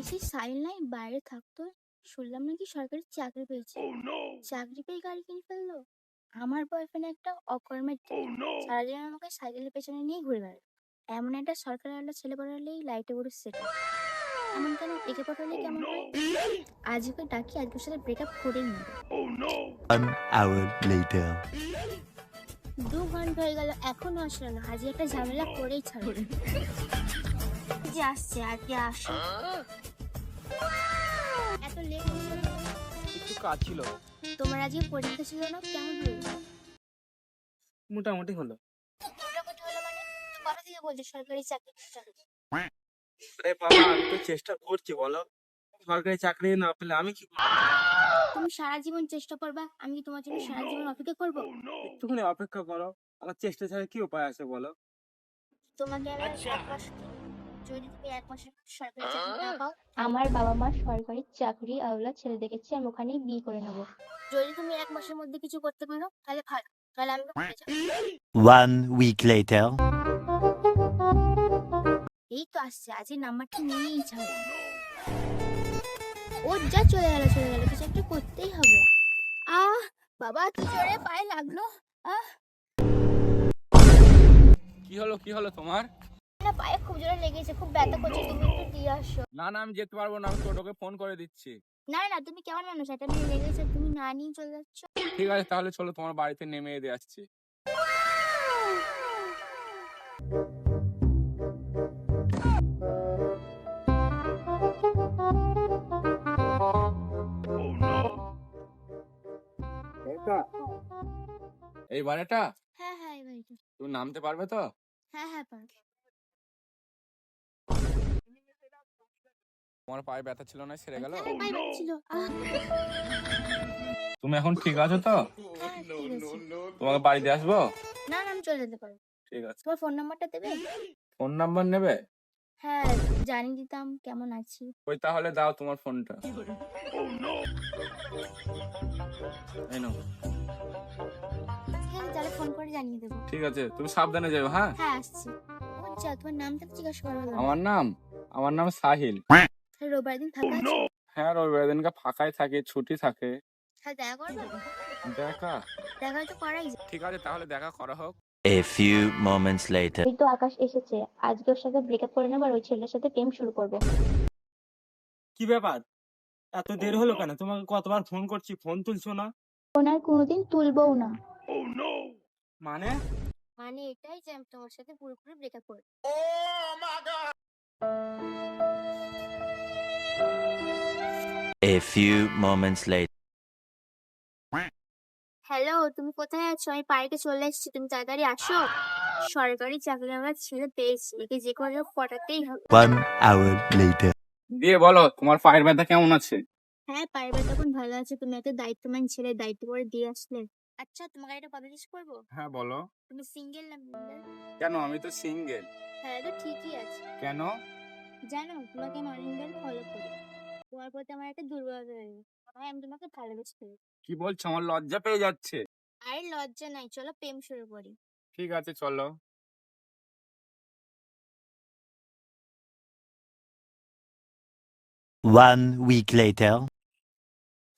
সেই সাইল নাই বাইরে থাকতো, শুনলাম নাকি সরকারি চাকরি পেয়েছে। চাকরি পেয়ে গাড়ি কিনে ফেললো। আমার বয়ফ্রেন্ড একটা অকর্মের সারাদিন আমাকে সাইকেলের পেছনে নিয়ে ঘুরে বেড়ায়। এমন একটা সরকারি আলো ছেলে পড়ালেই লাইটে বড় সেট। এমন কেন একে পটালে কেমন হয়? আজকে ডাকি, আজকের সাথে ব্রেকআপ করেই নেবে। 1 hour later. 2 ঘন্টা হয়ে গেল, এখনো আসলো না। আজকে একটা ঝামেলা করেই ছাড়বে। যে আসছে আজকে আসো। এত লেট হচ্ছে কেন? একটু কাজ ছিল। তোমার আজকে পরীক্ষা ছিল না, কেমন হলো? মোটামুটি হলো। মোটামুটি হলো মানে? কবে থেকে বলছো সরকারি চাকরি চাকরি? আরে বাবা, আমি তো চেষ্টা করছি, বলো। সরকারি চাকরি না পেলে আমি কি করবো? তুমি সারা জীবন চেষ্টা করবা, আমি কি তোমার জন্য সারা জীবন অপেক্ষা করবো? একটুখানি অপেক্ষা করো। আমার চেষ্টা ছাড়া কি উপায় আছে বলো? তোমাকে আমি 1 মাস দিই। যদি তুমি 1 মাসের মধ্যে সরকারি চাকরি না পাও, আমার বাবা মা সরকারি চাকরি আওলা ছেলে দেখেছে, আমি ওখানেই বিয়ে করে নেবো। যদি তুমি 1 মাসের মধ্যে কিছু করতে পারো তাহলে ভালো, তাহলে আমি ঘুরে যাবো। 1 week later. এই তো আসছে, আজ এই নাম্বারটা নিয়েই যাও। ও যা চলে গেল চলে গেল, কিছু একটা করতেই হবে। আহ বাবা, কি জোরে পায়ে লাগলো। আহ কি হলো তোমার? না, পায়ে খুব জোরে লেগেছে, খুব ব্যথা করছে, তুমি একটু দিয়ে আসো। না না, আমি যেতে পারবো না, আমি টোটোকে ফোন করে দিচ্ছি। না না, তুমি কেমন মানুষ, এটা নিয়ে লেগেছে, তুমি না নিয়ে চলে যাচ্ছ। ঠিক আছে, তাহলে চলো তোমার বাড়িতে নেমে দিয়ে আসছি। এই বাড়িটা হ্যাঁ হ্যাঁ, এই বাড়িটা। তুমি নামতে পারবে তো? হ্যাঁ হ্যাঁ, পারবো। তোমার পায়ে ব্যথা ছিল না, সেরে গেল? হ্যাঁ, পায়ে ব্যথা ছিল। তুমি এখন ঠিক আছো তো? হ্যাঁ, ঠিক আছে। তোমাকে বাড়িতে আসবো? না না, আমি চলে যেতে পারবো। ঠিক আছে। তোমার ফোন নাম্বারটা দেবে? ফোন নাম্বার নেবে? হ্যাঁ, জানিয়ে দিতাম কেমন আছি। ওই তাহলে দাও তোমার ফোনটা। এই নাও। ঠিক আছে, তাহলে ফোন করে জানিয়ে দেবো। ঠিক আছে, তুমি সাবধানে যাও, হ্যাঁ? হ্যাঁ, আসছি। ও যা, তোমার নামটা তো জিজ্ঞাসা করা হলো না। আমার নাম সাহিল। তাহলে রোববার দিন ফাঁকা আছে? হ্যাঁ, রবিবার দিনকে ফাঁকাই থাকে, ছুটি থাকে। তাহলে দেখা করবা? দেখা? দেখা তো করাই যায়। ঠিক আছে, তাহলে দেখা করা হোক। A few moments later. এই তো আকাশ এসেছে, আজকে ওর সাথে ব্রেকআপ করে নেবো আর ওই ছেলের সাথে প্রেম শুরু করবো। কি ব্যাপার, এত দেরি হলো কেন? তোমাকে কতবার ফোন করছি, ফোন তুলছো না। ফোন আর কোনোদিন তুলবও না। মানে? মানে এটাই যে আমি তোমার সাথে পুরোপুরি ব্রেকআপ করব। A few moments later. Hello, তুমি কোথায় আছো? আমি পার্কে চলে এসেছি, তুমি তাড়াতাড়ি আসো। সরকারি চাকরি আমার ছেলে পেয়েছি, একে যে কোনো পটাতেই হবে। 1 hour later. দিয়ে বলো, তোমার পায়ের ব্যথা কেমন আছে? হ্যাঁ, পায়ের ব্যথা এখন ভালো আছে, তুমি একটা দায়িত্ববান ছেলে, দায়িত্ব করে দিয়ে আসলে। আচ্ছা, তোমাকে একটা কথা জিজ্ঞেস করবো? হ্যাঁ বলো। তুমি সিঙ্গেল না মিঙ্গেল? কেন, আমি তো সিঙ্গেল। হ্যাঁ, তো ঠিকই আছে। কেন? জানো, তোমাকে আমি অনেকদিন ফলো করি, তোমার প্রতি আমার একটা দুর্বলতা রয়েছে, আমি তোমাকে ভালোবেসে ফেলি। কি বলছো, আমার লজ্জা পেয়ে যাচ্ছে। আরে লজ্জা নাই, চলো প্রেম শুরু করি। ঠিক আছে, চলো। 1 week later.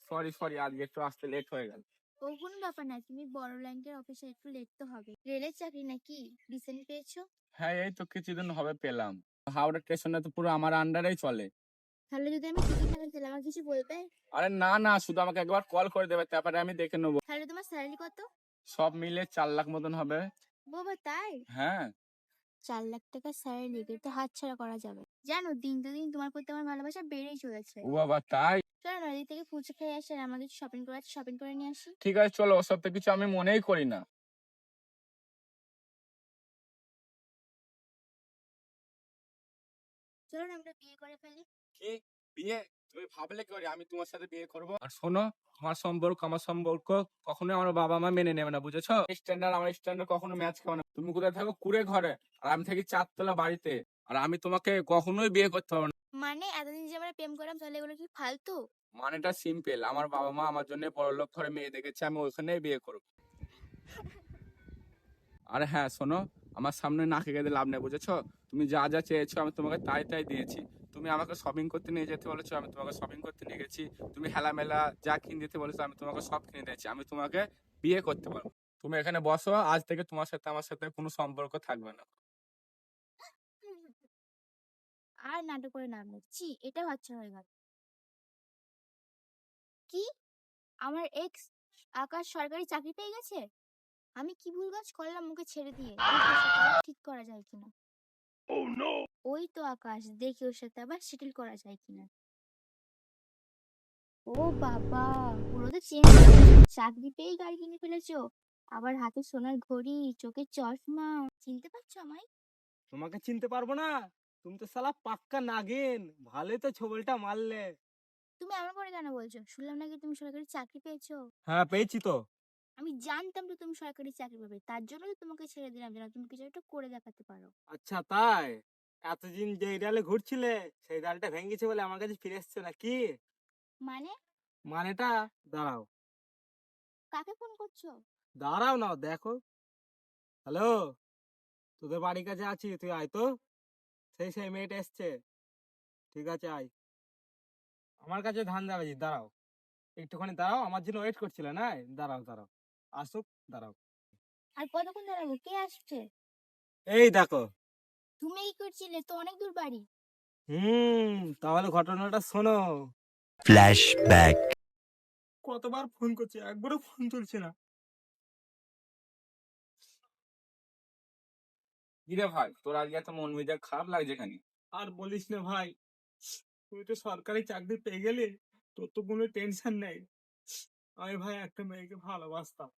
সরি, আজকে একটু আসতে লেট হয়ে গেল। ও কোনো ব্যাপার না, তুমি বড় র্যাঙ্কের অফিসে, একটু লেট তো হবে। রেলের চাকরি নাকি রিসেন্ট পেয়েছো? হ্যাঁ, এই তো কিছুদিন হবে পেলাম। হাওড়া স্টেশনে তো পুরো আমার আন্ডারেই চলে। তাহলে যদি আমি টিকিট না দিতে, আমার কিছু বলবে? আরে না না, শুধু আমাকে একবার কল করে দেবে, তারপরে আমি দেখে নেবো। তাহলে তোমার স্যালারি কত? সব মিলে 4 লাখ মতন হবে। বাবা তাই? হ্যাঁ। 4 লাখ টাকা স্যালারি কিন্তু হাতছাড়া করা যাবে। জানো, দিন তো দিন তোমার প্রতি আমার ভালোবাসা বেড়েই চলেছে। ও বাবা, তাই? চলো না, এদিক থেকে ফুচকা খেয়ে আসি, আর আমাদের শপিং করে আছে, শপিং করে নিয়ে আসি। ঠিক আছে, চলো, ওসব তো কিছু আমি মনেই করি না। চলো না, আমরা বিয়ে করে ফেলি। কি? বিয়ে? তুমি ভাবলে কি করে আমি তোমার সাথে বিয়ে করব? আর শোনো, আমার সম্পর্ক কখনোই আমার বাবা মা মেনে নেবে না, বুঝেছো? আমার স্ট্যান্ডার্ড কখনো ম্যাচ খাবে না। তুমি কোথায় থাকো? কুড়ে ঘরে, আর আমি থাকি 4 তলা বাড়িতে। আর আমি তোমাকে কখনোই বিয়ে করতে পারবো না। মানে এতদিন যে আমরা প্রেম করলাম, তাহলে এগুলো কি ফালতু? মানেটা সিম্পল, আমার বাবা মা আমার জন্য বড়লোক ঘরে মেয়ে দেখেছে, আমি ওইখানেই বিয়ে করবো। আরে হ্যাঁ, শোনো, আমার সামনে নাকে গেঁদে লাভ নেই, বুঝেছো? তুমি যা যা চেয়েছো আমি তোমাকে তাই তাই দিয়েছি। তুমি আমাকে শপিং করতে নিয়ে যেতে বলেছো, আমি তোমাকে শপিং করতে নিয়ে গেছি। তুমি হেলামেলা যা কিনে দিতে বলেছো, আমি তোমাকে সব কিনে দিয়েছি। আমি তোমাকে বিয়ে করতে পারবো। তুমি এখানে বসো, আজ থেকে তোমার সাথে আমার সাথে কোনো সম্পর্ক থাকবে না। আর নাটক করে নাম নেই, ছি, এটা বাচ্চা হয়ে গেল। কি, আমার এক্স আকাশ সরকারি চাকরি পেয়ে গেছে? আমি কি ভুল কাজ করলাম মুখে ছেড়ে দিয়ে? দেখি ওর সাথে আবার ঠিক করা যায় কিনা। ওই তো আকাশ, দেখি ওর সাথে আবার সেটেল করা যায় কিনা। ও বাবা, পুরো তো চেঞ্জ, চাকরি পেয়েই গাড়ি কিনে ফেলেছো, আবার হাতে সোনার ঘড়ি, চোখে চশমা। চিনতে পারছো আমায়? তোমাকে চিনতে পারবো না? তুমি তো শালা পাক্কা নাগিন, ভালোই তো ছবলটা মারলে। তুমি এমন করে কেন বলছো? শুনলাম নাকি তুমি সরকারি চাকরি পেয়েছো। হ্যাঁ পেয়েছি তো। আমি জানতাম তো তুমি সরকারি চাকরি পাবে, তার জন্য তো তোমাকে ছেড়ে দিলাম, যেন তুমি কিছু একটা করে দেখাতে পারো। আচ্ছা তাই? এতদিন যে ডালে ঘুরছিলে সেই ডালটা ভেঙেছে বলে আমার কাছে ফিরে এসছো নাকি? মানে? মানেটা দাঁড়াও, কাকে ফোন করছো? দাঁড়াও না দেখো। হ্যালো, তোদের বাড়ির কাছে আছি, তুই আয় তো। সেই মেয়েটা এসছে। ঠিক আছে আয়। আমার কাছে ধান দাঁড়াচ্ছি, দাঁড়াও একটুখানি দাঁড়াও, আমার জন্য ওয়েট করছিলে না? দাঁড়াও দাঁড়াও, আসুক, দাঁড়াও। আর কতক্ষণ দাঁড়াবো? কে আসছে? এই দেখো। তুমি কি করছিলে? তো অনেক দূর বাড়ি। তাহলে ঘটনাটা শোনো। Flashback. কতবার ফোন করছি, একবারও ফোন তুলছে না। কিরে ভাই, তোর আজকে এত মন মেজাজ খারাপ লাগছে কেন? আর বলিস না ভাই, তুই তো সরকারি চাকরি পেয়ে গেলি, তোর তো কোনো টেনশন নেই। আমি ভাই একটা মেয়েকে ভালোবাসতাম,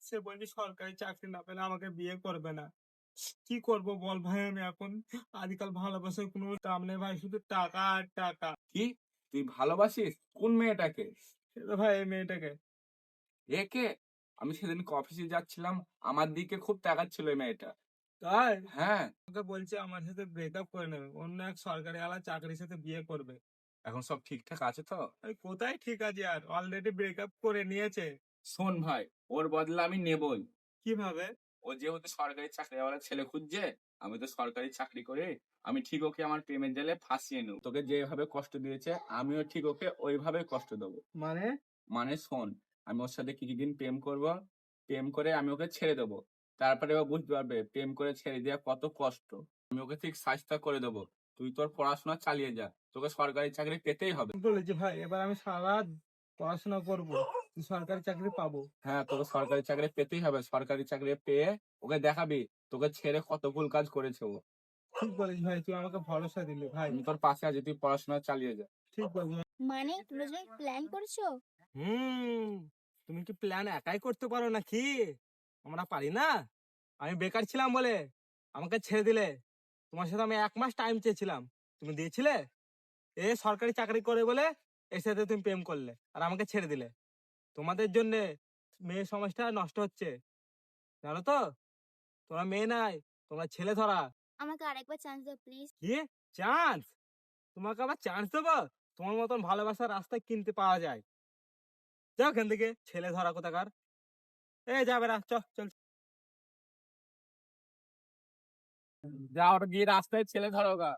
সে বলছে সরকারি চাকরি না পেলে আমাকে বিয়ে করবে না। কি করব বল ভাই আমি এখন? আজকাল ভালোবাসার কোনো দাম নেই ভাই, শুধু টাকা আর টাকা। কি, তুই ভালোবাসিস কোন মেয়েটাকে? সে তো ভাই এই মেয়েটাকে। একে? আমি সেদিন অফিসে যাচ্ছিলাম, আমার দিকে খুব তাকাচ্ছিল এই মেয়েটা। তাই? হ্যাঁ। আমাকে বলছে আমার সাথে ব্রেকআপ করে নেবে, অন্য এক সরকারি আলা চাকরির সাথে বিয়ে করবে। এখন সব ঠিকঠাক আছে তো? এই কোথায় ঠিক আছে, আর অলরেডি ব্রেকআপ করে নিয়েছে। শোন ভাই, ওর বদলা আমি নেবই। কিভাবে? ও যেহেতু সরকারি চাকরিওয়ালা ছেলে খুঁজছে, আমি তো সরকারি চাকরি করে, আমি ঠিক ওকে আমার প্রেমের জালে ফাঁসিয়ে নেব। তোকে যেভাবে কষ্ট দিয়েছে আমিও ঠিক ওকে ওইভাবে কষ্ট দেবো। মানে? মানে শোন, আমি ওর সাথে কিছুদিন প্রেম করব, প্রেম করে আমি ওকে ছেড়ে দেবো। তারপরে ও বুঝতে পারবে প্রেম করে ছেড়ে দেওয়া কত কষ্ট। আমি ওকে ঠিক শাস্তি করে দেবো। তুই তোর পড়াশোনা চালিয়ে যা, তোকে সরকারি চাকরি পেতেই হবে। বলেছি ভাই, এবার আমি সারা পড়াশোনা করবো, সরকারি চাকরি পাবো। হ্যাঁ, তোকে সরকারি চাকরি পেতেই হবে। সরকারি চাকরি পেয়ে ওকে দেখাবি তোকে ছেড়ে কত ভুল কাজ করেছে ও। ঠিক বলিস ভাই, তুই আমাকে ভরসা দিলি ভাই। আমি তোর পাশে আছি, তুই পড়াশোনা চালিয়ে যা। ঠিক বলিস ভাই। মানে তোমরা যখন প্ল্যান করছো? তুমি কি প্ল্যান একাই করতে পারো নাকি? আমরা পারি না? আমি বেকার ছিলাম বলে আমাকে ছেড়ে দিলে। তোমার সাথে আমি 1 মাস টাইম চেয়েছিলাম, তুমি দিয়েছিলে? সরকারি চাকরি করে বলে এর সাথে তুমি প্রেম করলে আর আমাকে ছেড়ে দিলে। তোমাদের জন্য মেয়ে সমাজটা নষ্ট হচ্ছে, জানো তো? তোমরা মেয়ে নাই, তোমরা ছেলে ধরা। আমাকে আরেকবার চান্স দাও প্লিজ। কি চান্স? তোমাকে আবার চান্স দেবো? তোমার মতন ভালোবাসার রাস্তায় কিনতে পাওয়া যায়। যাও এখান থেকে, ছেলে ধরা কোথাকার। যাবে না, চল চল। যা, ওটা গিয়ে রাস্তায় ছেলে ধরো গা।